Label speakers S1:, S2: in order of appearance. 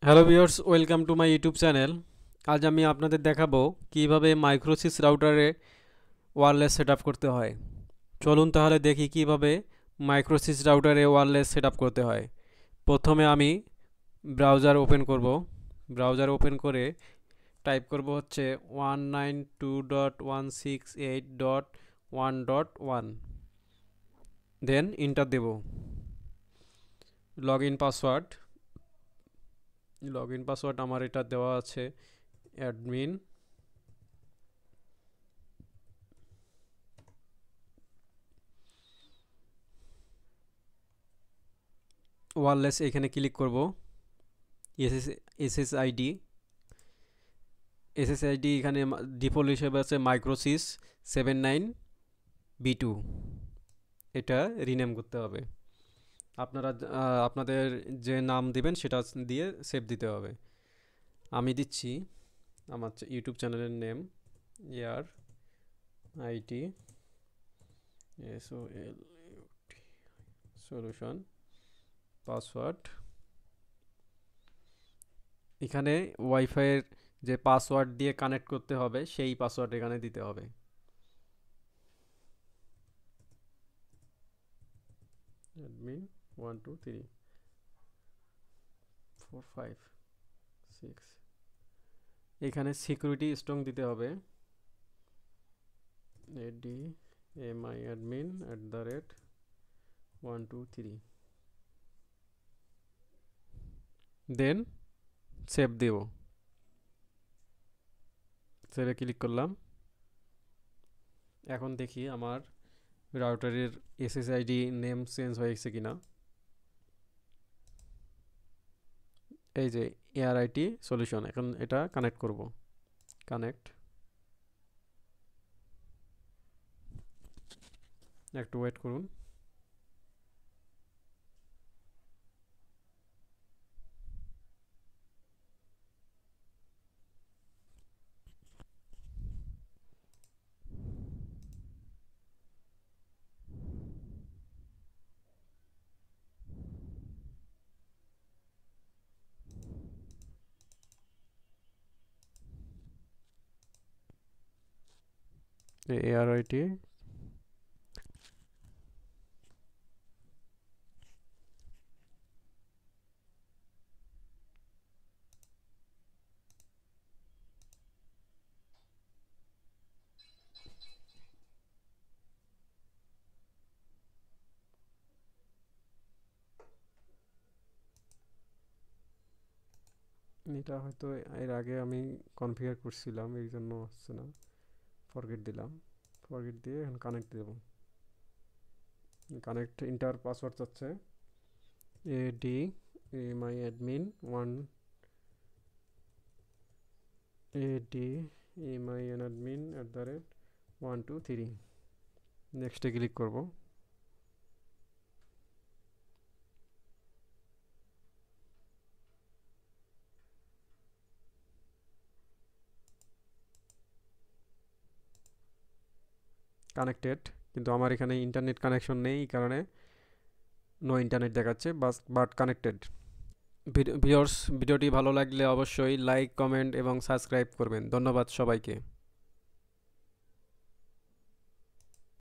S1: Hello viewers, welcome to my YouTube channel. আজ আমি আপনাদের দেখাবো কিভাবে মাইক্রোসিস রাউটারে ওয়্যারলেস সেটআপ করতে হয়। চলুন তাহলে দেখি কিভাবে মাইক্রোসিস রাউটারে ওয়্যারলেস সেটআপ করতে হয়। প্রথমে আমি ব্রাউজার ওপেন করব। ব্রাউজার ওপেন করে টাইপ করব হচ্ছে 192.168.1.1, দেন এন্টার দেব। লগ ইন পাসওয়ার্ড আমার এটা দেওয়া আছে অ্যাডমিন। ওয়্যারলেস এখানে ক্লিক করব। এসএসআইডি এসএসআইডি এখানে ডিফল্ট হিসেবে আছে মাইক্রোসিস 79B2। এটা রিনেম করতে হবে। আপনারা আপনাদের যে নাম দিবেন সেটা দিয়ে সেভ দিতে হবে। আমি দিচ্ছি আমার ইউটিউব চ্যানেলের name air IT SOL solution. Password এখানে ওয়াইফাইয়ের যে পাসওয়ার্ড দিয়ে কানেক্ট করতে হবে সেই পাসওয়ার্ড এখানে দিতে হবে। অ্যাডমিন 1 2 3 4 5 6। এখানে সিকিউরিটি স্ট্রং দিতে হবে। এডি এমআই অ্যাডমিন @123, দেন সেভ দেব। সেভে ক্লিক করলাম। এখন দেখি আমার রাউটারের এসএসআইডি নেম চেঞ্জ হয়েছে কিনা। এই যে এয়ার আইটি সলিউশন, এখন এটা কানেক্ট করব। কানেক্ট, একটু ওয়েট করুন। এয়ার আইটি এটা হয়তো এর আগে আমি কনফিগার করছিলাম, এই জন্য হচ্ছে না। ফরগেট দিলাম। ফরগেট দিয়ে এখন কানেক্ট দেব। কানেক্ট ইন্টার পাসওয়ার্ড চাচ্ছে এডি এমআই অ্যাডমিন 1 এডি এমআই অ্যাডমিন @123। নেক্সটে ক্লিক করব। কানেক্টেড, কিন্তু আমার এখানে ইন্টারনেট কানেকশন নেই, এই কারণে নো ইন্টারনেট দেখাচ্ছে, বাট কানেক্টেড। ভিউয়ার্স, ভিডিওটি ভালো লাগলে অবশ্যই লাইক, কমেন্ট এবং সাবস্ক্রাইব করবেন। ধন্যবাদ সবাইকে।